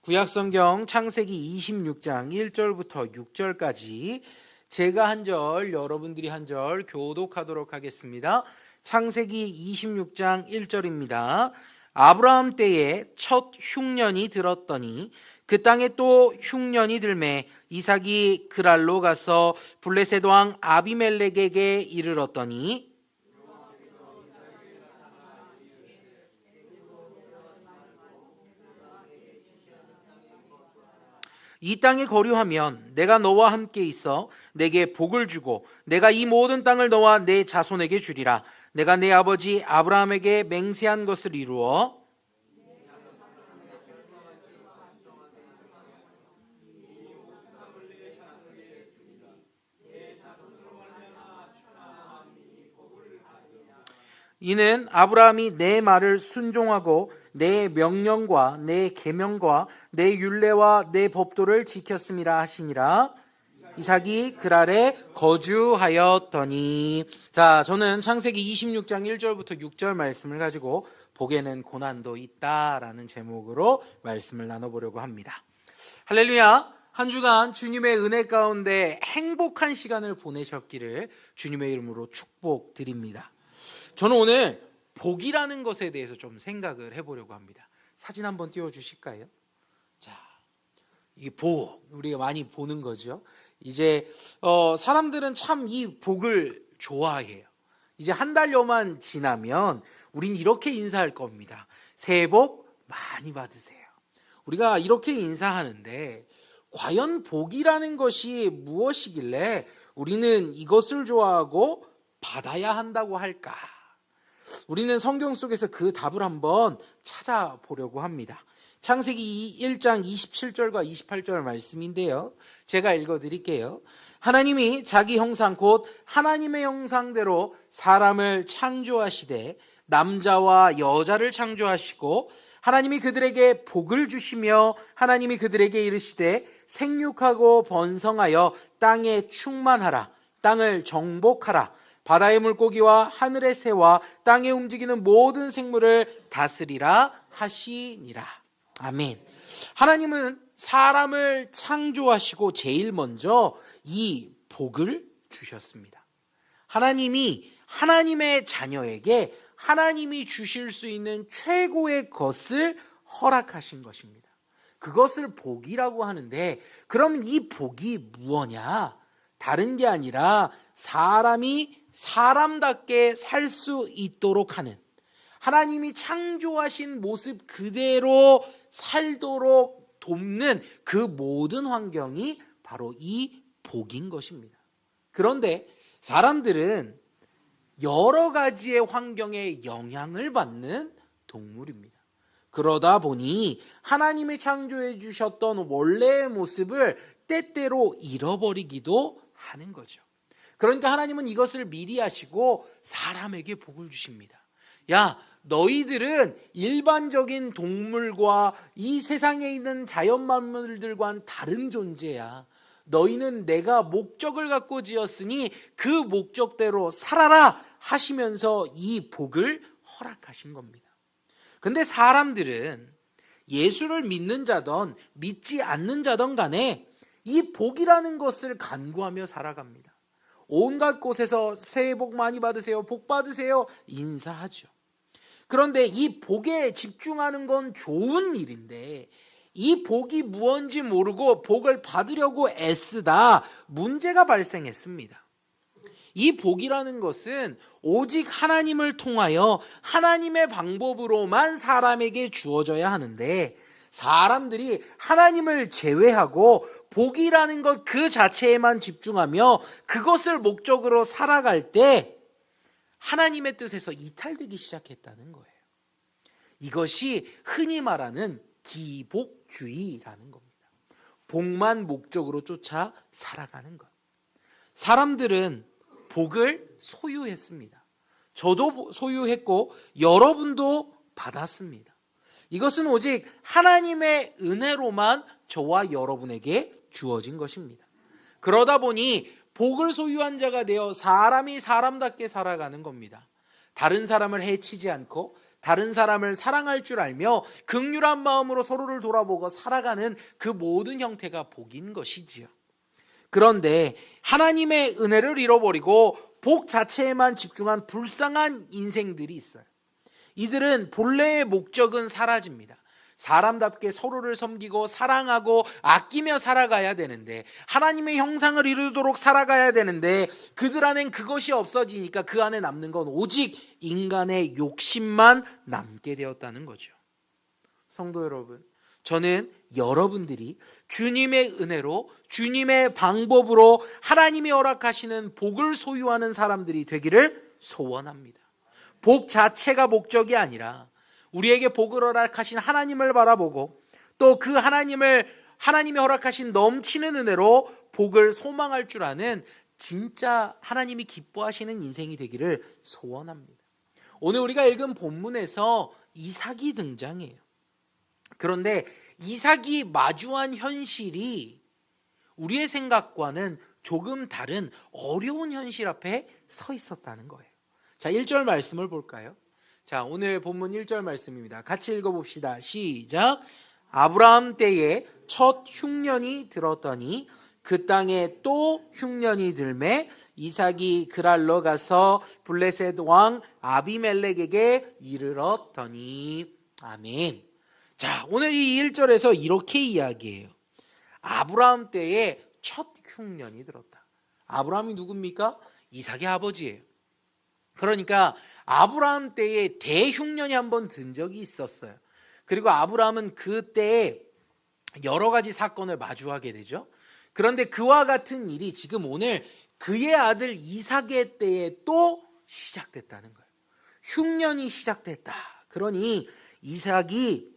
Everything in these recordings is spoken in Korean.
구약성경 창세기 26장 1절부터 6절까지 제가 한 절, 여러분들이 한 절 교독하도록 하겠습니다. 창세기 26장 1절입니다. 아브라함 때에 첫 흉년이 들었더니 그 땅에 또 흉년이 들매 이삭이 그랄로 가서 블레셋 왕 아비멜렉에게 이르렀더니 이 땅에 거류하면 내가 너와 함께 있어 내게 복을 주고 내가 이 모든 땅을 너와 내 자손에게 주리라. 내가 내 아버지 아브라함에게 맹세한 것을 이루어 이는 아브라함이 내 말을 순종하고 내 명령과 내 계명과 내 율례와 내 법도를 지켰음이라 하시니라. 이삭이 그랄에 거주하였더니. 자, 저는 창세기 26장 1절부터 6절 말씀을 가지고 복에는 고난도 있다라는 제목으로 말씀을 나눠보려고 합니다. 할렐루야. 한 주간 주님의 은혜 가운데 행복한 시간을 보내셨기를 주님의 이름으로 축복드립니다. 저는 오늘 복이라는 것에 대해서 좀 생각을 해보려고 합니다. 사진 한번 띄워주실까요? 자, 이 복, 우리가 많이 보는 거죠. 이제 사람들은 참 이 복을 좋아해요. 이제 한 달여만 지나면 우린 이렇게 인사할 겁니다. 새해 복 많이 받으세요. 우리가 이렇게 인사하는데 과연 복이라는 것이 무엇이길래 우리는 이것을 좋아하고 받아야 한다고 할까? 우리는 성경 속에서 그 답을 한번 찾아보려고 합니다. 창세기 1장 27절과 28절 말씀인데요. 제가 읽어드릴게요. 하나님이 자기 형상 곧 하나님의 형상대로 사람을 창조하시되 남자와 여자를 창조하시고 하나님이 그들에게 복을 주시며 하나님이 그들에게 이르시되 생육하고 번성하여 땅에 충만하라. 땅을 정복하라. 바다의 물고기와 하늘의 새와 땅에 움직이는 모든 생물을 다스리라 하시니라. 아멘. 하나님은 사람을 창조하시고 제일 먼저 이 복을 주셨습니다. 하나님이 하나님의 자녀에게 하나님이 주실 수 있는 최고의 것을 허락하신 것입니다. 그것을 복이라고 하는데, 그럼 이 복이 무엇냐? 다른 게 아니라 사람이 사람답게 살 수 있도록 하는, 하나님이 창조하신 모습 그대로 살도록 돕는 그 모든 환경이 바로 이 복인 것입니다. 그런데 사람들은 여러 가지의 환경에 영향을 받는 동물입니다. 그러다 보니 하나님이 창조해 주셨던 원래의 모습을 때때로 잃어버리기도 하는 거죠. 그러니까 하나님은 이것을 미리 하시고 사람에게 복을 주십니다. 야, 너희들은 일반적인 동물과 이 세상에 있는 자연 만물들과는 다른 존재야. 너희는 내가 목적을 갖고 지었으니 그 목적대로 살아라 하시면서 이 복을 허락하신 겁니다. 근데 사람들은 예수를 믿는 자든 믿지 않는 자든 간에 이 복이라는 것을 간구하며 살아갑니다. 온갖 곳에서 새해 복 많이 받으세요, 복 받으세요 인사하죠. 그런데 이 복에 집중하는 건 좋은 일인데 이 복이 무엇인지 모르고 복을 받으려고 애쓰다 문제가 발생했습니다. 이 복이라는 것은 오직 하나님을 통하여 하나님의 방법으로만 사람에게 주어져야 하는데, 사람들이 하나님을 제외하고 복이라는 것 그 자체에만 집중하며 그것을 목적으로 살아갈 때 하나님의 뜻에서 이탈되기 시작했다는 거예요. 이것이 흔히 말하는 기복주의라는 겁니다. 복만 목적으로 쫓아 살아가는 것. 사람들은 복을 소유했습니다. 저도 소유했고 여러분도 받았습니다. 이것은 오직 하나님의 은혜로만 저와 여러분에게 주어진 것입니다. 그러다 보니 복을 소유한 자가 되어 사람이 사람답게 살아가는 겁니다. 다른 사람을 해치지 않고 다른 사람을 사랑할 줄 알며 긍휼한 마음으로 서로를 돌아보고 살아가는 그 모든 형태가 복인 것이지요. 그런데 하나님의 은혜를 잃어버리고 복 자체에만 집중한 불쌍한 인생들이 있어요. 이들은 본래의 목적은 사라집니다. 사람답게 서로를 섬기고 사랑하고 아끼며 살아가야 되는데, 하나님의 형상을 이루도록 살아가야 되는데 그들 안엔 그것이 없어지니까 그 안에 남는 건 오직 인간의 욕심만 남게 되었다는 거죠. 성도 여러분, 저는 여러분들이 주님의 은혜로 주님의 방법으로 하나님이 허락하시는 복을 소유하는 사람들이 되기를 소원합니다. 복 자체가 목적이 아니라 우리에게 복을 허락하신 하나님을 바라보고 또 그 하나님이 허락하신 넘치는 은혜로 복을 소망할 줄 아는 진짜 하나님이 기뻐하시는 인생이 되기를 소원합니다. 오늘 우리가 읽은 본문에서 이삭이 등장해요. 그런데 이삭이 마주한 현실이 우리의 생각과는 조금 다른 어려운 현실 앞에 서 있었다는 거예요. 자, 1절 말씀을 볼까요? 자, 오늘 본문 1절 말씀입니다. 같이 읽어봅시다. 시작. 아브라함 때에 첫 흉년이 들었더니 그 땅에 또 흉년이 들매 이삭이 그랄로 가서 블레셋 왕 아비멜렉에게 이르렀더니. 아멘. 자, 오늘 이 1절에서 이렇게 이야기해요. 아브라함 때에 첫 흉년이 들었다. 아브라함이 누굽니까? 이삭의 아버지예요. 그러니까 아브라함 때에 대흉년이 한번 든 적이 있었어요. 그리고 아브라함은 그때에 여러 가지 사건을 마주하게 되죠. 그런데 그와 같은 일이 지금 오늘 그의 아들 이삭의 때에 또 시작됐다는 거예요. 흉년이 시작됐다. 그러니 이삭이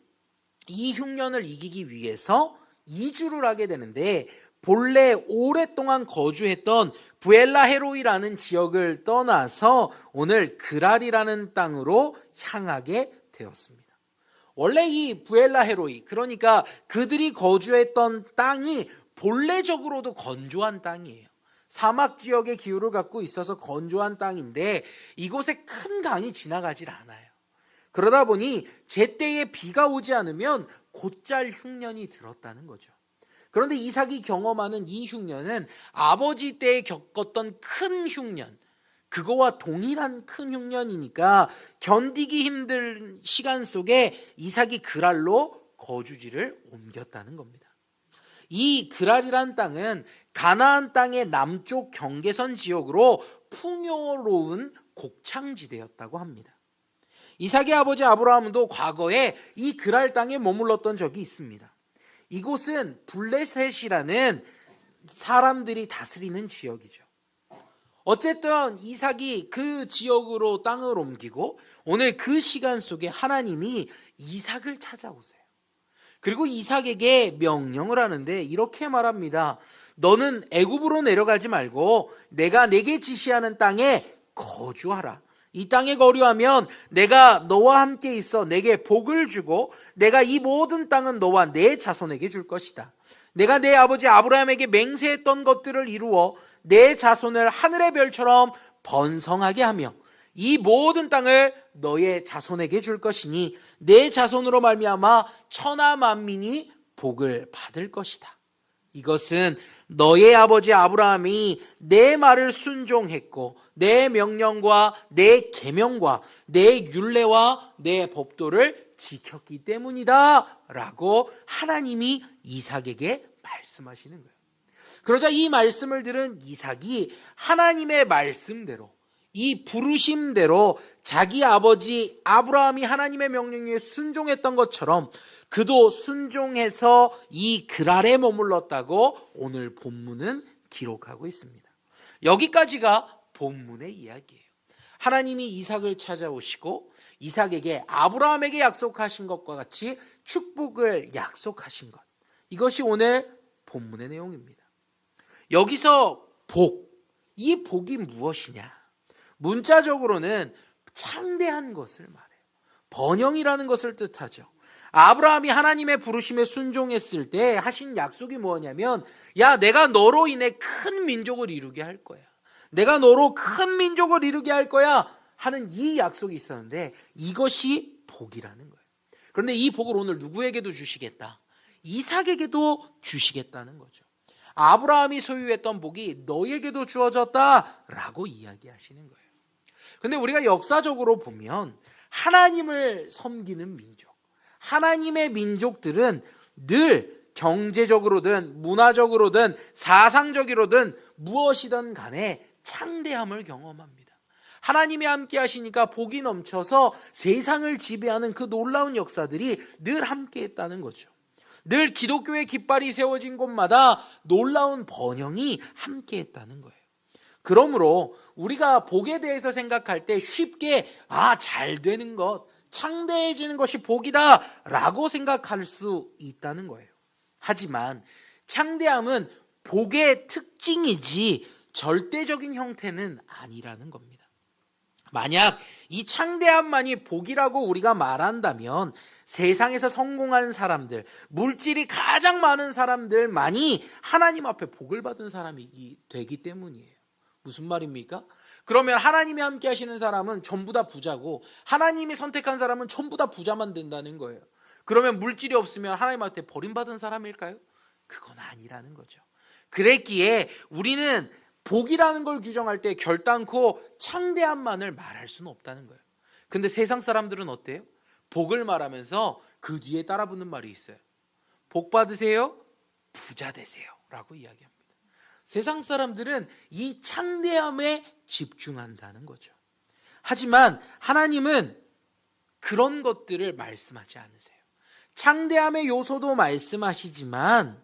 이 흉년을 이기기 위해서 이주를 하게 되는데, 본래 오랫동안 거주했던 부엘라헤로이라는 지역을 떠나서 오늘 그랄이라는 땅으로 향하게 되었습니다. 원래 이 부엘라헤로이, 그러니까 그들이 거주했던 땅이 본래적으로도 건조한 땅이에요. 사막 지역의 기후를 갖고 있어서 건조한 땅인데 이곳에 큰 강이 지나가질 않아요. 그러다 보니 제때에 비가 오지 않으면 곧잘 흉년이 들었다는 거죠. 그런데 이삭이 경험하는 이 흉년은 아버지 때에 겪었던 큰 흉년, 그거와 동일한 큰 흉년이니까 견디기 힘든 시간 속에 이삭이 그랄로 거주지를 옮겼다는 겁니다. 이 그랄이란 땅은 가나안 땅의 남쪽 경계선 지역으로 풍요로운 곡창지대였다고 합니다. 이삭의 아버지 아브라함도 과거에 이 그랄 땅에 머물렀던 적이 있습니다. 이곳은 블레셋이라는 사람들이 다스리는 지역이죠. 어쨌든 이삭이 그 지역으로 땅을 옮기고 오늘 그 시간 속에 하나님이 이삭을 찾아오세요. 그리고 이삭에게 명령을 하는데 이렇게 말합니다. 너는 애굽으로 내려가지 말고 내가 내게 지시하는 땅에 거주하라. 이 땅에 거류하면 내가 너와 함께 있어 내게 복을 주고 내가 이 모든 땅은 너와 내 자손에게 줄 것이다. 내가 내 아버지 아브라함에게 맹세했던 것들을 이루어 내 자손을 하늘의 별처럼 번성하게 하며 이 모든 땅을 너의 자손에게 줄 것이니 내 자손으로 말미암아 천하 만민이 복을 받을 것이다. 이것은 너의 아버지 아브라함이 내 말을 순종했고 내 명령과 내 계명과 내 율례와 내 법도를 지켰기 때문이다 라고 하나님이 이삭에게 말씀하시는 거예요. 그러자 이 말씀을 들은 이삭이 하나님의 말씀대로 이 부르심대로 자기 아버지 아브라함이 하나님의 명령에 순종했던 것처럼 그도 순종해서 이 그랄에 머물렀다고 오늘 본문은 기록하고 있습니다. 여기까지가 본문의 이야기예요. 하나님이 이삭을 찾아오시고 이삭에게 아브라함에게 약속하신 것과 같이 축복을 약속하신 것, 이것이 오늘 본문의 내용입니다. 여기서 복, 이 복이 무엇이냐? 문자적으로는 창대한 것을 말해요. 번영이라는 것을 뜻하죠. 아브라함이 하나님의 부르심에 순종했을 때 하신 약속이 뭐냐면, 야, 내가 너로 인해 큰 민족을 이루게 할 거야. 내가 너로 큰 민족을 이루게 할 거야 하는 이 약속이 있었는데 이것이 복이라는 거예요. 그런데 이 복을 오늘 누구에게도 주시겠다? 이삭에게도 주시겠다는 거죠. 아브라함이 소유했던 복이 너에게도 주어졌다라고 이야기하시는 거예요. 근데 우리가 역사적으로 보면 하나님을 섬기는 민족, 하나님의 민족들은 늘 경제적으로든 문화적으로든 사상적으로든 무엇이든 간에 창대함을 경험합니다. 하나님이 함께 하시니까 복이 넘쳐서 세상을 지배하는 그 놀라운 역사들이 늘 함께 했다는 거죠. 늘 기독교의 깃발이 세워진 곳마다 놀라운 번영이 함께 했다는 거예요. 그러므로 우리가 복에 대해서 생각할 때 쉽게 잘 되는 것, 창대해지는 것이 복이다 라고 생각할 수 있다는 거예요. 하지만 창대함은 복의 특징이지 절대적인 형태는 아니라는 겁니다. 만약 이 창대함만이 복이라고 우리가 말한다면 세상에서 성공한 사람들, 물질이 가장 많은 사람들만이 하나님 앞에 복을 받은 사람이 되기 때문이에요. 무슨 말입니까? 그러면 하나님이 함께 하시는 사람은 전부 다 부자고 하나님이 선택한 사람은 전부 다 부자만 된다는 거예요. 그러면 물질이 없으면 하나님한테 버림받은 사람일까요? 그건 아니라는 거죠. 그랬기에 우리는 복이라는 걸 규정할 때 결단코 창대함만을 말할 수는 없다는 거예요. 근데 세상 사람들은 어때요? 복을 말하면서 그 뒤에 따라붙는 말이 있어요. 복 받으세요, 부자 되세요 라고 이야기합니다. 세상 사람들은 이 창대함에 집중한다는 거죠. 하지만 하나님은 그런 것들을 말씀하지 않으세요. 창대함의 요소도 말씀하시지만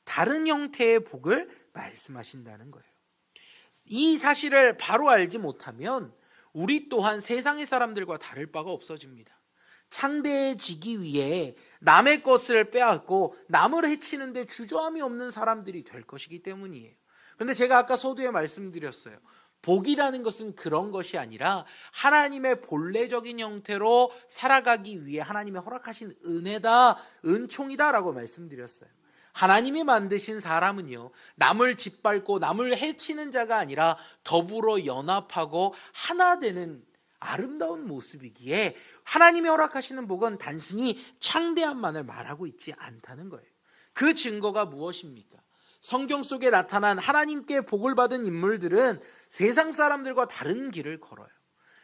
다른 형태의 복을 말씀하신다는 거예요. 이 사실을 바로 알지 못하면 우리 또한 세상의 사람들과 다를 바가 없어집니다. 창대해지기 위해 남의 것을 빼앗고 남을 해치는데 주저함이 없는 사람들이 될 것이기 때문이에요. 그런데 제가 아까 서두에 말씀드렸어요. 복이라는 것은 그런 것이 아니라 하나님의 본래적인 형태로 살아가기 위해 하나님의 허락하신 은혜다, 은총이다 라고 말씀드렸어요. 하나님이 만드신 사람은요, 남을 짓밟고 남을 해치는 자가 아니라 더불어 연합하고 하나 되는 아름다운 모습이기에 하나님이 허락하시는 복은 단순히 창대함만을 말하고 있지 않다는 거예요. 그 증거가 무엇입니까? 성경 속에 나타난 하나님께 복을 받은 인물들은 세상 사람들과 다른 길을 걸어요.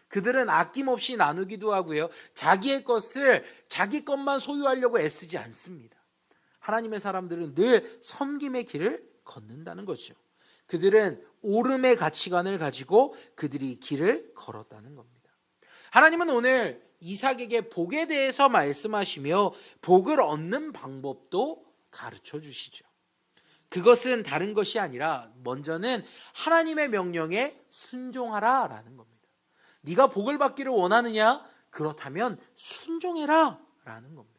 그들은 아낌없이 나누기도 하고요, 자기의 것을 자기 것만 소유하려고 애쓰지 않습니다. 하나님의 사람들은 늘 섬김의 길을 걷는다는 거죠. 그들은 오름의 가치관을 가지고 그들이 길을 걸었다는 겁니다. 하나님은 오늘 이삭에게 복에 대해서 말씀하시며 복을 얻는 방법도 가르쳐 주시죠. 그것은 다른 것이 아니라 먼저는 하나님의 명령에 순종하라 라는 겁니다. 네가 복을 받기를 원하느냐? 그렇다면 순종해라 라는 겁니다.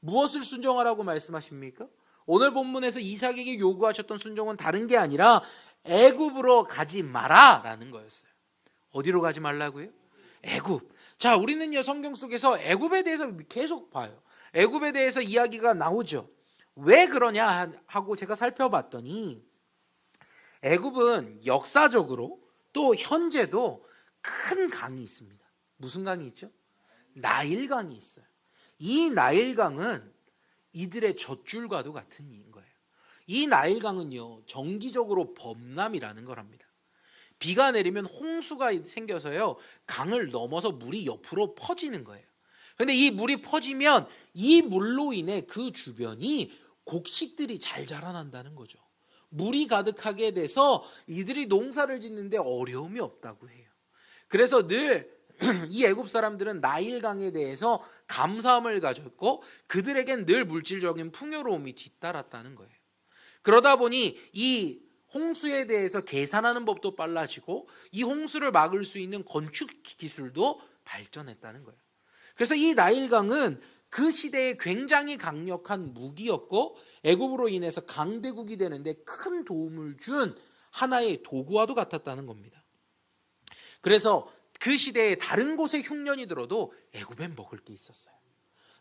무엇을 순종하라고 말씀하십니까? 오늘 본문에서 이삭에게 요구하셨던 순종은 다른 게 아니라 애굽으로 가지 마라 라는 거였어요. 어디로 가지 말라고요? 애굽. 자, 우리는요 성경 속에서 애굽에 대해서 계속 봐요. 애굽에 대해서 이야기가 나오죠. 왜 그러냐 하고 제가 살펴봤더니 애굽은 역사적으로 또 현재도 큰 강이 있습니다. 무슨 강이 있죠? 나일강이 있어요. 이 나일강은 이들의 젖줄과도 같은 이인 거예요. 이 나일강은요 정기적으로 범람이라는 걸 합니다. 비가 내리면 홍수가 생겨서요 강을 넘어서 물이 옆으로 퍼지는 거예요. 그런데 이 물이 퍼지면 이 물로 인해 그 주변이 곡식들이 잘 자라난다는 거죠. 물이 가득하게 돼서 이들이 농사를 짓는데 어려움이 없다고 해요. 그래서 늘 이 애굽 사람들은 나일강에 대해서 감사함을 가졌고 그들에겐 늘 물질적인 풍요로움이 뒤따랐다는 거예요. 그러다 보니 이 홍수에 대해서 계산하는 법도 빨라지고 이 홍수를 막을 수 있는 건축 기술도 발전했다는 거예요. 그래서 이 나일강은 그 시대에 굉장히 강력한 무기였고 애굽으로 인해서 강대국이 되는데 큰 도움을 준 하나의 도구와도 같았다는 겁니다. 그래서 그 시대에 다른 곳에 흉년이 들어도 애굽엔 먹을 게 있었어요.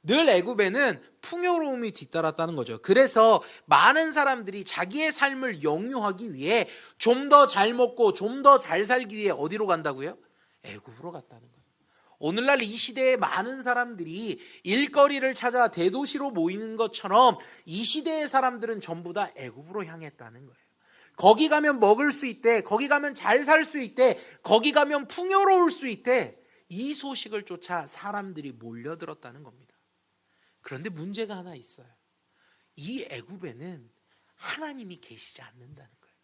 늘 애굽에는 풍요로움이 뒤따랐다는 거죠. 그래서 많은 사람들이 자기의 삶을 영유하기 위해 좀 더 잘 먹고 좀 더 잘 살기 위해 어디로 간다고요? 애굽으로 갔다는 거예요. 오늘날 이 시대에 많은 사람들이 일거리를 찾아 대도시로 모이는 것처럼 이 시대의 사람들은 전부 다 애굽으로 향했다는 거예요. 거기 가면 먹을 수 있대, 거기 가면 잘 살 수 있대, 거기 가면 풍요로울 수 있대, 이 소식을 쫓아 사람들이 몰려들었다는 겁니다. 그런데 문제가 하나 있어요. 이 애굽에는 하나님이 계시지 않는다는 거예요.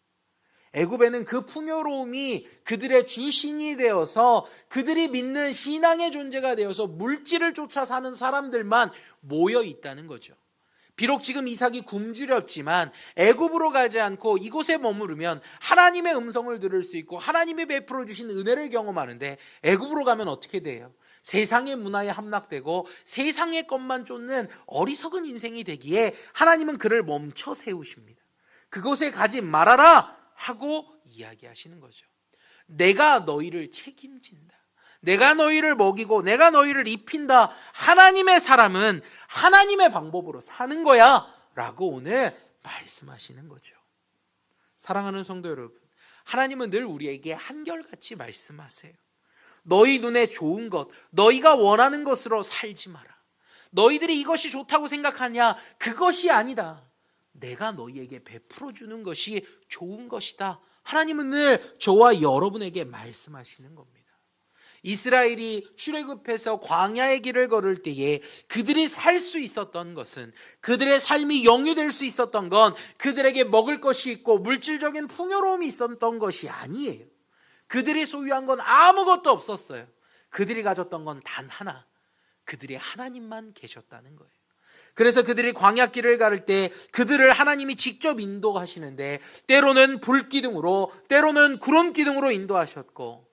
애굽에는 그 풍요로움이 그들의 주신이 되어서 그들이 믿는 신앙의 존재가 되어서 물질을 쫓아 사는 사람들만 모여 있다는 거죠. 비록 지금 이삭이 굶주렸지만 애굽으로 가지 않고 이곳에 머무르면 하나님의 음성을 들을 수 있고 하나님이 베풀어 주신 은혜를 경험하는데, 애굽으로 가면 어떻게 돼요? 세상의 문화에 함락되고 세상의 것만 쫓는 어리석은 인생이 되기에 하나님은 그를 멈춰 세우십니다. 그곳에 가지 말아라 하고 이야기하시는 거죠. 내가 너희를 책임진다, 내가 너희를 먹이고 내가 너희를 입힌다. 하나님의 사람은 하나님의 방법으로 사는 거야 라고 오늘 말씀하시는 거죠. 사랑하는 성도 여러분, 하나님은 늘 우리에게 한결같이 말씀하세요. 너희 눈에 좋은 것, 너희가 원하는 것으로 살지 마라. 너희들이 이것이 좋다고 생각하냐? 그것이 아니다. 내가 너희에게 베풀어 주는 것이 좋은 것이다. 하나님은 늘 저와 여러분에게 말씀하시는 겁니다. 이스라엘이 출애굽해서 광야의 길을 걸을 때에 그들이 살 수 있었던 것은, 그들의 삶이 영유될 수 있었던 건 그들에게 먹을 것이 있고 물질적인 풍요로움이 있었던 것이 아니에요. 그들이 소유한 건 아무것도 없었어요. 그들이 가졌던 건 단 하나, 그들이 하나님만 계셨다는 거예요. 그래서 그들이 광야길을 걸을 때 그들을 하나님이 직접 인도하시는데, 때로는 불기둥으로, 때로는 구름기둥으로 인도하셨고,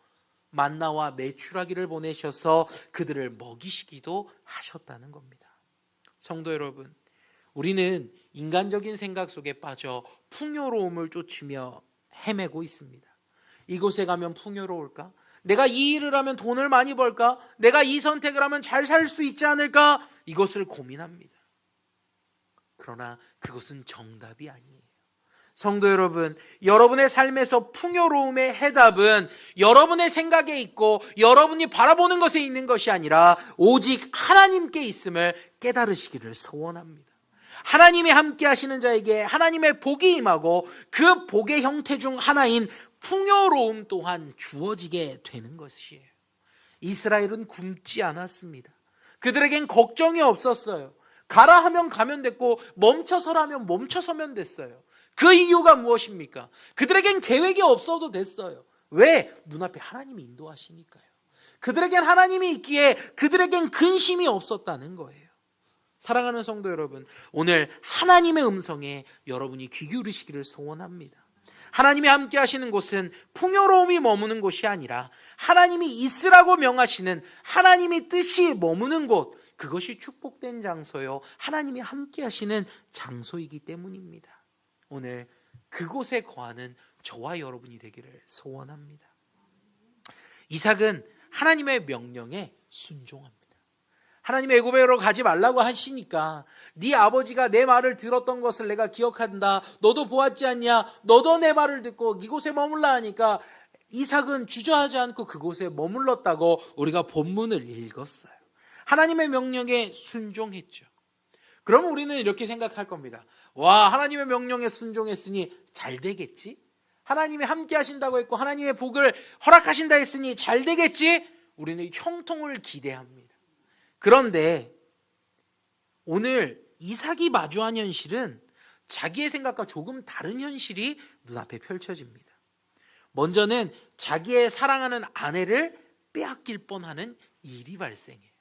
만나와 메추라기를 보내셔서 그들을 먹이시기도 하셨다는 겁니다. 성도 여러분, 우리는 인간적인 생각 속에 빠져 풍요로움을 쫓으며 헤매고 있습니다. 이곳에 가면 풍요로울까? 내가 이 일을 하면 돈을 많이 벌까? 내가 이 선택을 하면 잘 살 수 있지 않을까? 이것을 고민합니다. 그러나 그것은 정답이 아니에요. 성도 여러분, 여러분의 삶에서 풍요로움의 해답은 여러분의 생각에 있고 여러분이 바라보는 것에 있는 것이 아니라 오직 하나님께 있음을 깨달으시기를 소원합니다. 하나님이 함께 하시는 자에게 하나님의 복이 임하고 그 복의 형태 중 하나인 풍요로움 또한 주어지게 되는 것이에요. 이스라엘은 굶지 않았습니다. 그들에겐 걱정이 없었어요. 가라 하면 가면 됐고 멈춰서라면 멈춰서면 됐어요. 그 이유가 무엇입니까? 그들에겐 계획이 없어도 됐어요. 왜? 눈앞에 하나님이 인도하시니까요. 그들에겐 하나님이 있기에 그들에겐 근심이 없었다는 거예요. 사랑하는 성도 여러분, 오늘 하나님의 음성에 여러분이 귀 기울이시기를 소원합니다. 하나님이 함께 하시는 곳은 풍요로움이 머무는 곳이 아니라 하나님이 있으라고 명하시는 하나님이 뜻이 머무는 곳, 그것이 축복된 장소요, 하나님이 함께 하시는 장소이기 때문입니다. 오늘 그곳에 거하는 저와 여러분이 되기를 소원합니다. 이삭은 하나님의 명령에 순종합니다. 하나님의 애굽으로 가지 말라고 하시니까, 네 아버지가 내 말을 들었던 것을 내가 기억한다, 너도 보았지 않냐, 너도 내 말을 듣고 이곳에 머물라 하니까 이삭은 주저하지 않고 그곳에 머물렀다고 우리가 본문을 읽었어요. 하나님의 명령에 순종했죠. 그러면 우리는 이렇게 생각할 겁니다. 와, 하나님의 명령에 순종했으니 잘 되겠지? 하나님이 함께 하신다고 했고 하나님의 복을 허락하신다 했으니 잘 되겠지? 우리는 형통을 기대합니다. 그런데 오늘 이삭이 마주한 현실은 자기의 생각과 조금 다른 현실이 눈앞에 펼쳐집니다. 먼저는 자기의 사랑하는 아내를 빼앗길 뻔하는 일이 발생해요.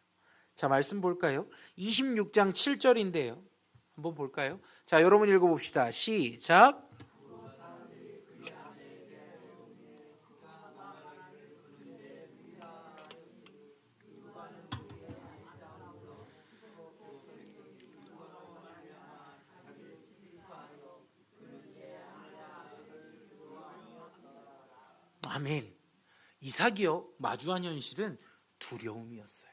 자, 말씀 볼까요? 26장 7절인데요. 한번 볼까요? 자, 여러분 읽어봅시다. 시작. 아멘. 이삭이요, 마주한 현실은 두려움이었어요.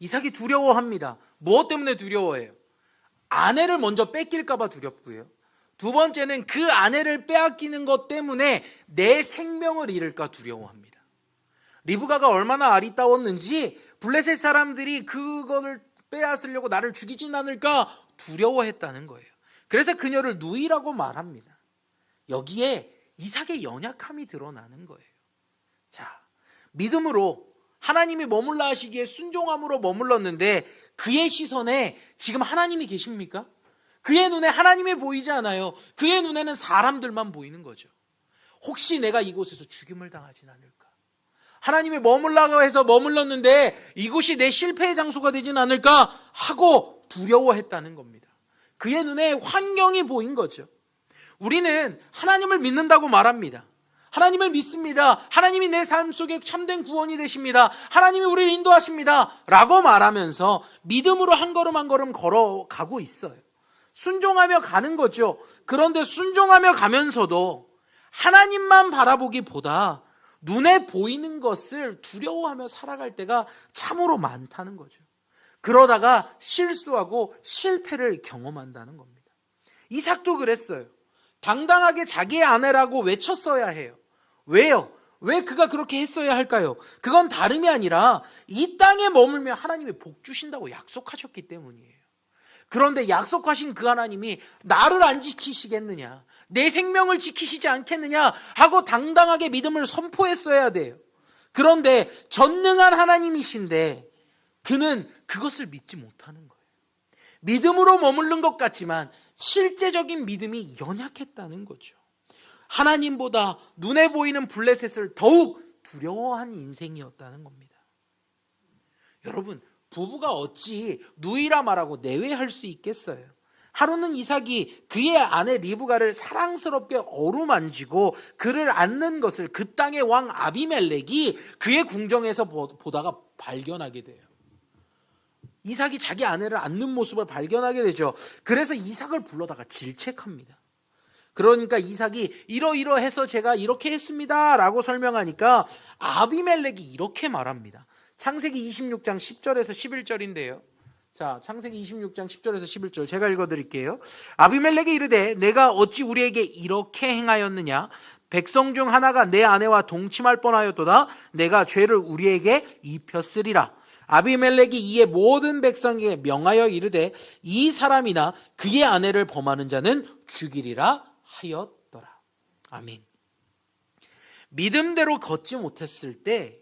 이삭이 두려워합니다. 무엇 때문에 두려워해요? 아내를 먼저 뺏길까 봐 두렵고요. 두 번째는 그 아내를 빼앗기는 것 때문에 내 생명을 잃을까 두려워합니다. 리브가가 얼마나 아리따웠는지 블레셋 사람들이 그거를 빼앗으려고 나를 죽이진 않을까 두려워했다는 거예요. 그래서 그녀를 누이라고 말합니다. 여기에 이삭의 연약함이 드러나는 거예요. 자, 믿음으로 하나님이 머물라 하시기에 순종함으로 머물렀는데 그의 시선에 지금 하나님이 계십니까? 그의 눈에 하나님이 보이지 않아요. 그의 눈에는 사람들만 보이는 거죠. 혹시 내가 이곳에서 죽임을 당하진 않을까? 하나님이 머물라고 해서 머물렀는데 이곳이 내 실패의 장소가 되진 않을까 하고 두려워했다는 겁니다. 그의 눈에 환경이 보인 거죠. 우리는 하나님을 믿는다고 말합니다. 하나님을 믿습니다. 하나님이 내 삶 속에 참된 구원이 되십니다. 하나님이 우리를 인도하십니다. 라고 말하면서 믿음으로 한 걸음 한 걸음 걸어가고 있어요. 순종하며 가는 거죠. 그런데 순종하며 가면서도 하나님만 바라보기보다 눈에 보이는 것을 두려워하며 살아갈 때가 참으로 많다는 거죠. 그러다가 실수하고 실패를 경험한다는 겁니다. 이삭도 그랬어요. 당당하게 자기의 아내라고 외쳤어야 해요. 왜요? 왜 그가 그렇게 했어야 할까요? 그건 다름이 아니라 이 땅에 머물며 하나님이 복 주신다고 약속하셨기 때문이에요. 그런데 약속하신 그 하나님이 나를 안 지키시겠느냐, 내 생명을 지키시지 않겠느냐 하고 당당하게 믿음을 선포했어야 돼요. 그런데 전능한 하나님이신데 그는 그것을 믿지 못하는 거예요. 믿음으로 머무른 것 같지만 실제적인 믿음이 연약했다는 거죠. 하나님보다 눈에 보이는 블레셋을 더욱 두려워한 인생이었다는 겁니다. 여러분, 부부가 어찌 누이라 말하고 내외할 수 있겠어요? 하루는 이삭이 그의 아내 리브가를 사랑스럽게 어루만지고 그를 안는 것을 그 땅의 왕 아비멜렉이 그의 궁정에서 보다가 발견하게 돼요. 이삭이 자기 아내를 안는 모습을 발견하게 되죠. 그래서 이삭을 불러다가 질책합니다. 그러니까 이삭이 이러이러해서 제가 이렇게 했습니다 라고 설명하니까 아비멜렉이 이렇게 말합니다. 창세기 26장 10절에서 11절인데요. 자, 창세기 26장 10절에서 11절 제가 읽어드릴게요. 아비멜렉이 이르되 내가 어찌 우리에게 이렇게 행하였느냐? 백성 중 하나가 내 아내와 동침할 뻔하였도다. 내가 죄를 우리에게 입혔으리라. 아비멜렉이 이에 모든 백성에게 명하여 이르되 이 사람이나 그의 아내를 범하는 자는 죽이리라 하였더라. 아멘. 믿음대로 걷지 못했을 때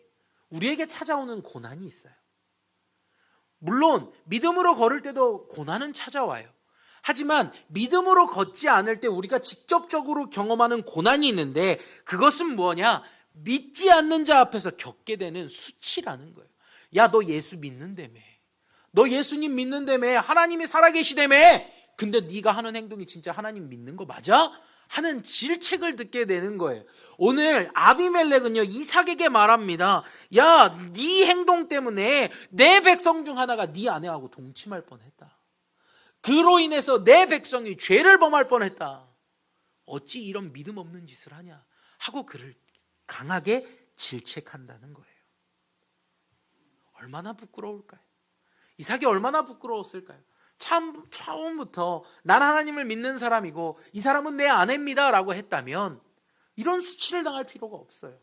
우리에게 찾아오는 고난이 있어요. 물론 믿음으로 걸을 때도 고난은 찾아와요. 하지만 믿음으로 걷지 않을 때 우리가 직접적으로 경험하는 고난이 있는데 그것은 뭐냐? 믿지 않는 자 앞에서 겪게 되는 수치라는 거예요. 야, 너 예수 믿는다며. 너 예수님 믿는다며. 하나님이 살아계시다며. 근데 네가 하는 행동이 진짜 하나님 믿는 거 맞아? 하는 질책을 듣게 되는 거예요. 오늘 아비멜렉은요 이삭에게 말합니다. 야, 네 행동 때문에 내 백성 중 하나가 네 아내하고 동침할 뻔했다. 그로 인해서 내 백성이 죄를 범할 뻔했다. 어찌 이런 믿음 없는 짓을 하냐 하고 그를 강하게 질책한다는 거예요. 얼마나 부끄러울까요? 이삭이 얼마나 부끄러웠을까요? 처음부터 난 하나님을 믿는 사람이고 이 사람은 내 아내입니다 라고 했다면 이런 수치를 당할 필요가 없어요.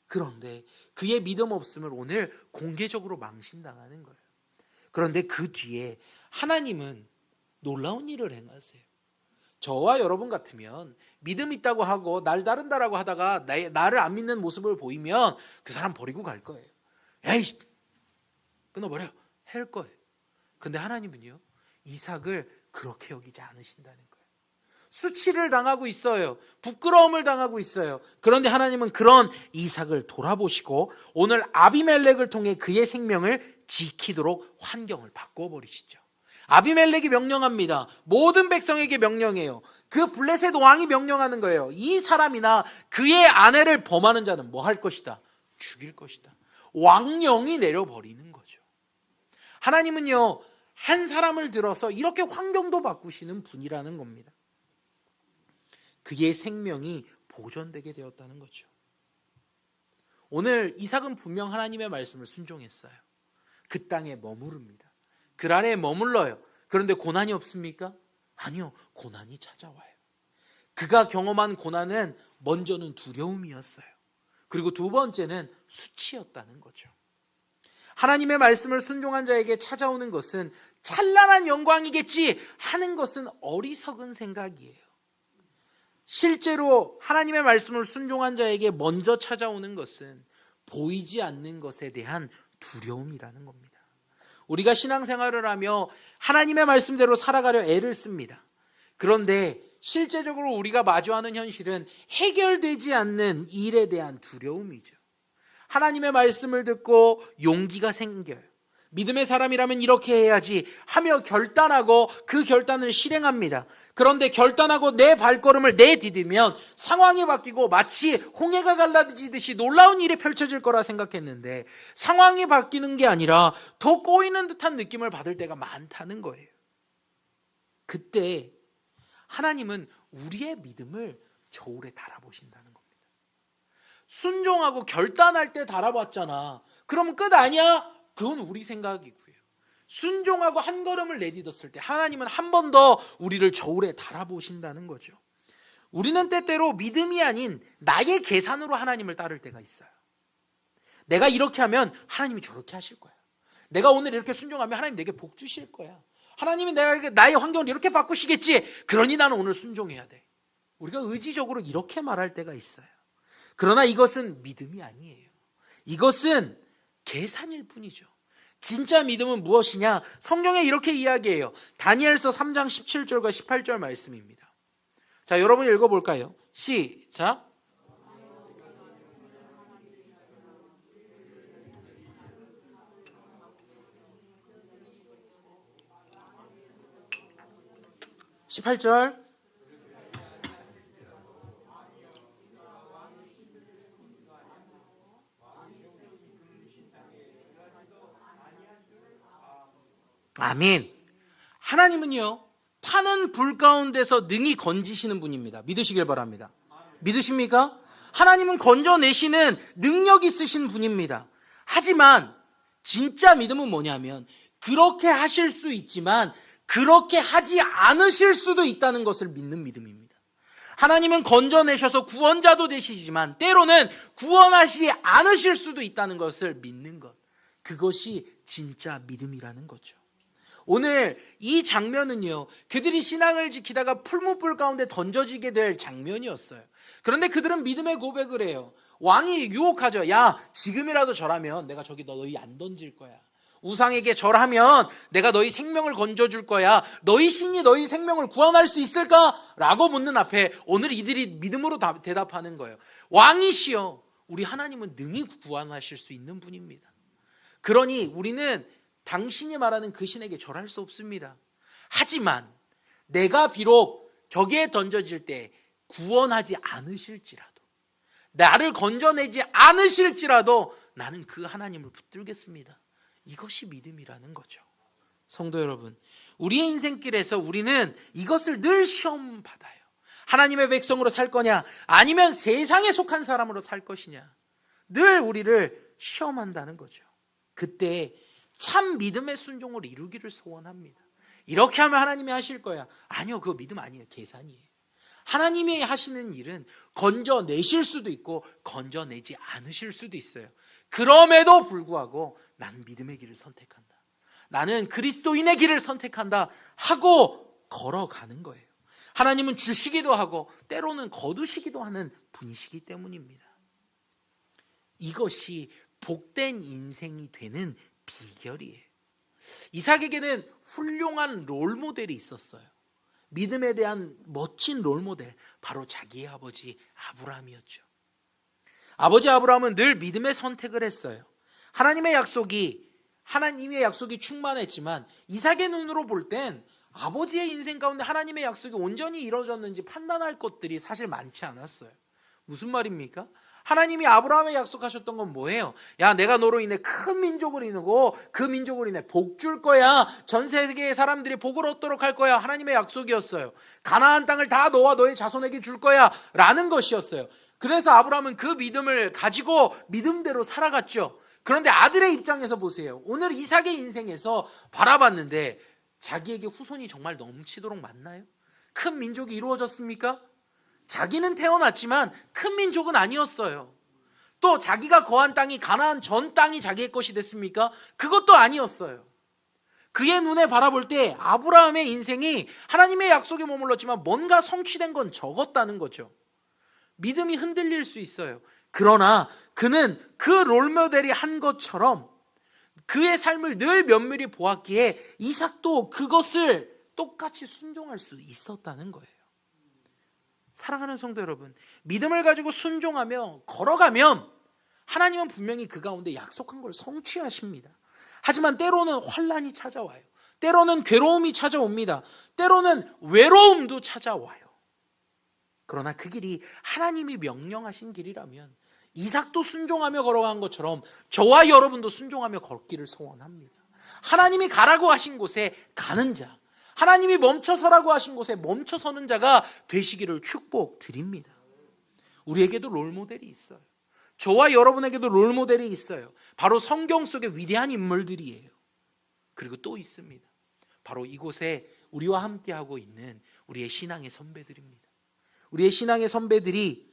그런데 그의 믿음 없음을 오늘 공개적으로 망신당하는 거예요. 그런데 그 뒤에 하나님은 놀라운 일을 행하세요. 저와 여러분 같으면 믿음 있다고 하고 날 따른다라고 하다가 나를 안 믿는 모습을 보이면 그 사람 버리고 갈 거예요. 에이, 끊어버려 할 거예요. 근데 하나님은요 이삭을 그렇게 여기지 않으신다는 거예요. 수치를 당하고 있어요. 부끄러움을 당하고 있어요. 그런데 하나님은 그런 이삭을 돌아보시고 오늘 아비멜렉을 통해 그의 생명을 지키도록 환경을 바꿔버리시죠. 아비멜렉이 명령합니다. 모든 백성에게 명령해요. 그 블레셋 왕이 명령하는 거예요. 이 사람이나 그의 아내를 범하는 자는 뭐 할 것이다? 죽일 것이다. 왕령이 내려버리는 거죠. 하나님은요 한 사람을 들어서 이렇게 환경도 바꾸시는 분이라는 겁니다. 그의 생명이 보존되게 되었다는 거죠. 오늘 이삭은 분명 하나님의 말씀을 순종했어요. 그 땅에 머무릅니다. 그 안에 머물러요. 그런데 고난이 없습니까? 아니요, 고난이 찾아와요. 그가 경험한 고난은 먼저는 두려움이었어요. 그리고 두 번째는 수치였다는 거죠. 하나님의 말씀을 순종한 자에게 찾아오는 것은 찬란한 영광이겠지 하는 것은 어리석은 생각이에요. 실제로 하나님의 말씀을 순종한 자에게 먼저 찾아오는 것은 보이지 않는 것에 대한 두려움이라는 겁니다. 우리가 신앙생활을 하며 하나님의 말씀대로 살아가려 애를 씁니다. 그런데 실제적으로 우리가 마주하는 현실은 해결되지 않는 일에 대한 두려움이죠. 하나님의 말씀을 듣고 용기가 생겨요. 믿음의 사람이라면 이렇게 해야지 하며 결단하고 그 결단을 실행합니다. 그런데 결단하고 내 발걸음을 내디디면 상황이 바뀌고 마치 홍해가 갈라지듯이 놀라운 일이 펼쳐질 거라 생각했는데 상황이 바뀌는 게 아니라 더 꼬이는 듯한 느낌을 받을 때가 많다는 거예요. 그때 하나님은 우리의 믿음을 저울에 달아보신다는 겁니다. 순종하고 결단할 때 달아봤잖아. 그러면 끝 아니야? 그건 우리 생각이고요. 순종하고 한 걸음을 내딛었을 때 하나님은 한 번 더 우리를 저울에 달아보신다는 거죠. 우리는 때때로 믿음이 아닌 나의 계산으로 하나님을 따를 때가 있어요. 내가 이렇게 하면 하나님이 저렇게 하실 거야. 내가 오늘 이렇게 순종하면 하나님 내게 복 주실 거야. 하나님이 나의 환경을 이렇게 바꾸시겠지. 그러니 나는 오늘 순종해야 돼. 우리가 의지적으로 이렇게 말할 때가 있어요. 그러나 이것은 믿음이 아니에요. 이것은 계산일 뿐이죠. 진짜 믿음은 무엇이냐? 성경에 이렇게 이야기해요. 다니엘서 3장 17절과 18절 말씀입니다. 자, 여러분 읽어볼까요? 시작. (18절) 아멘. 하나님은요, 타는 불 가운데서 능히 건지시는 분입니다. 믿으시길 바랍니다. 믿으십니까? 하나님은 건져내시는 능력 있으신 분입니다. 하지만 진짜 믿음은 뭐냐면 그렇게 하실 수 있지만 그렇게 하지 않으실 수도 있다는 것을 믿는 믿음입니다. 하나님은 건져내셔서 구원자도 되시지만 때로는 구원하시지 않으실 수도 있다는 것을 믿는 것, 그것이 진짜 믿음이라는 거죠. 오늘 이 장면은요, 그들이 신앙을 지키다가 풀무불 가운데 던져지게 될 장면이었어요. 그런데 그들은 믿음의 고백을 해요. 왕이 유혹하죠. 야, 지금이라도 절하면 내가 저기 너희 안 던질 거야. 우상에게 절하면 내가 너희 생명을 건져줄 거야. 너희 신이 너희 생명을 구원할 수 있을까? 라고 묻는 앞에 오늘 이들이 믿음으로 대답하는 거예요. 왕이시여, 우리 하나님은 능히 구원하실 수 있는 분입니다. 그러니 우리는 당신이 말하는 그 신에게 절할 수 없습니다. 하지만 내가 비록 저기에 던져질 때 구원하지 않으실지라도, 나를 건져내지 않으실지라도 나는 그 하나님을 붙들겠습니다. 이것이 믿음이라는 거죠. 성도 여러분, 우리의 인생길에서 우리는 이것을 늘 시험받아요. 하나님의 백성으로 살 거냐, 아니면 세상에 속한 사람으로 살 것이냐, 늘 우리를 시험한다는 거죠. 그때 참 믿음의 순종을 이루기를 소원합니다. 이렇게 하면 하나님이 하실 거야. 아니요, 그거 믿음 아니에요. 계산이에요. 하나님이 하시는 일은 건져내실 수도 있고 건져내지 않으실 수도 있어요. 그럼에도 불구하고 나는 믿음의 길을 선택한다, 나는 그리스도인의 길을 선택한다 하고 걸어가는 거예요. 하나님은 주시기도 하고 때로는 거두시기도 하는 분이시기 때문입니다. 이것이 복된 인생이 되는 비결이에요. 이삭에게는 훌륭한 롤모델이 있었어요. 믿음에 대한 멋진 롤모델, 바로 자기의 아버지 아브라함이었죠. 아버지 아브라함은 늘 믿음의 선택을 했어요. 하나님의 약속이 충만했지만 이삭의 눈으로 볼 땐 아버지의 인생 가운데 하나님의 약속이 온전히 이루어졌는지 판단할 것들이 사실 많지 않았어요. 무슨 말입니까? 하나님이 아브라함에 약속하셨던 건 뭐예요? 야, 내가 너로 인해 큰 민족을 이루고 그 민족을 인해 복 줄 거야. 전 세계의 사람들이 복을 얻도록 할 거야. 하나님의 약속이었어요. 가나안 땅을 다 너와 너의 자손에게 줄 거야 라는 것이었어요. 그래서 아브라함은 그 믿음을 가지고 믿음대로 살아갔죠. 그런데 아들의 입장에서 보세요. 오늘 이삭의 인생에서 바라봤는데 자기에게 후손이 정말 넘치도록 많나요? 큰 민족이 이루어졌습니까? 자기는 태어났지만 큰 민족은 아니었어요. 또 자기가 거한 땅이 가나안 전 땅이 자기의 것이 됐습니까? 그것도 아니었어요. 그의 눈에 바라볼 때 아브라함의 인생이 하나님의 약속에 머물렀지만 뭔가 성취된 건 적었다는 거죠. 믿음이 흔들릴 수 있어요. 그러나 그는 그 롤모델이 한 것처럼 그의 삶을 늘 면밀히 보았기에 이삭도 그것을 똑같이 순종할 수 있었다는 거예요. 사랑하는 성도 여러분, 믿음을 가지고 순종하며 걸어가면 하나님은 분명히 그 가운데 약속한 걸 성취하십니다. 하지만 때로는 환난이 찾아와요. 때로는 괴로움이 찾아옵니다. 때로는 외로움도 찾아와요. 그러나 그 길이 하나님이 명령하신 길이라면 이삭도 순종하며 걸어간 것처럼 저와 여러분도 순종하며 걷기를 소원합니다. 하나님이 가라고 하신 곳에 가는 자, 하나님이 멈춰서라고 하신 곳에 멈춰서는 자가 되시기를 축복드립니다. 우리에게도 롤모델이 있어요. 저와 여러분에게도 롤모델이 있어요. 바로 성경 속의 위대한 인물들이에요. 그리고 또 있습니다. 바로 이곳에 우리와 함께하고 있는 우리의 신앙의 선배들입니다. 우리의 신앙의 선배들이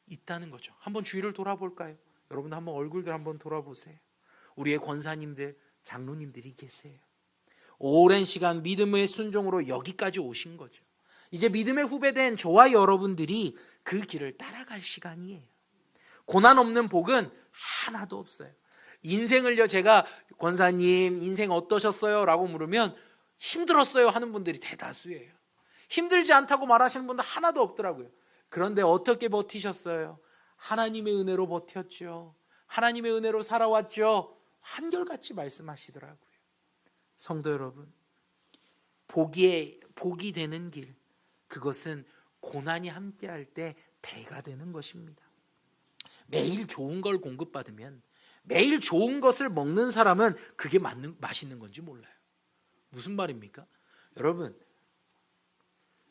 있다는 거죠. 한번 주위를 돌아볼까요? 여러분 한번 얼굴들 한번 돌아보세요. 우리의 권사님들, 장로님들이 계세요. 오랜 시간 믿음의 순종으로 여기까지 오신 거죠. 이제 믿음의 후배된 저와 여러분들이 그 길을 따라갈 시간이에요. 고난 없는 복은 하나도 없어요. 인생을요, 제가 권사님 인생 어떠셨어요? 라고 물으면 힘들었어요 하는 분들이 대다수예요. 힘들지 않다고 말하시는 분들 하나도 없더라고요. 그런데 어떻게 버티셨어요? 하나님의 은혜로 버텼죠. 하나님의 은혜로 살아왔죠. 한결같이 말씀하시더라고요. 성도 여러분, 복이 되는 길, 그것은 고난이 함께할 때 배가 되는 것입니다. 매일 좋은 걸 공급받으면, 매일 좋은 것을 먹는 사람은 그게 맛있는 건지 몰라요. 무슨 말입니까? 여러분,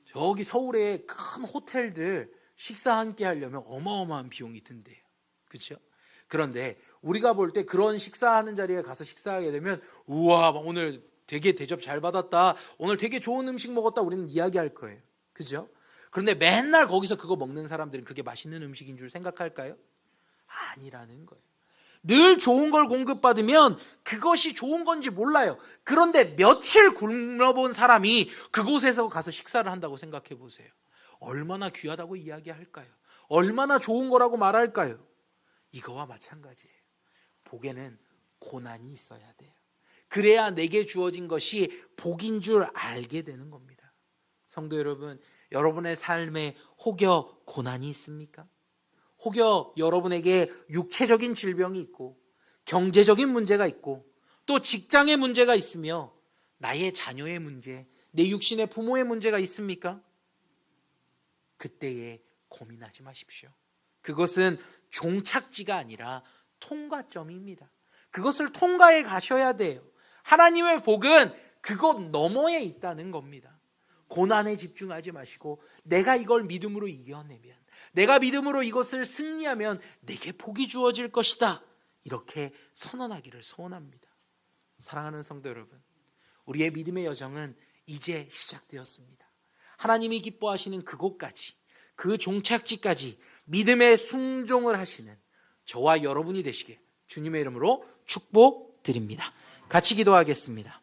저기 서울의 큰 호텔들 식사 함께 하려면 어마어마한 비용이 든대요. 그렇죠? 그런데 우리가 볼 때 그런 식사하는 자리에 가서 식사하게 되면 우와, 오늘 되게 대접 잘 받았다, 오늘 되게 좋은 음식 먹었다, 우리는 이야기할 거예요. 그죠? 그런데 맨날 거기서 그거 먹는 사람들은 그게 맛있는 음식인 줄 생각할까요? 아니라는 거예요. 늘 좋은 걸 공급받으면 그것이 좋은 건지 몰라요. 그런데 며칠 굶어본 사람이 그곳에서 가서 식사를 한다고 생각해 보세요. 얼마나 귀하다고 이야기할까요? 얼마나 좋은 거라고 말할까요? 이거와 마찬가지예요. 복에는 고난이 있어야 돼요. 그래야 내게 주어진 것이 복인 줄 알게 되는 겁니다. 성도 여러분, 여러분의 삶에 혹여 고난이 있습니까? 혹여 여러분에게 육체적인 질병이 있고 경제적인 문제가 있고 또 직장의 문제가 있으며 나의 자녀의 문제, 내 육신의 부모의 문제가 있습니까? 그때에 고민하지 마십시오. 그것은 종착지가 아니라 통과점입니다. 그것을 통과해 가셔야 돼요. 하나님의 복은 그것 너머에 있다는 겁니다. 고난에 집중하지 마시고 내가 이걸 믿음으로 이겨내면, 내가 믿음으로 이것을 승리하면 내게 복이 주어질 것이다, 이렇게 선언하기를 소원합니다. 사랑하는 성도 여러분, 우리의 믿음의 여정은 이제 시작되었습니다. 하나님이 기뻐하시는 그곳까지, 그 종착지까지 믿음의 순종을 하시는 저와 여러분이 되시길 주님의 이름으로 축복드립니다. 같이 기도하겠습니다.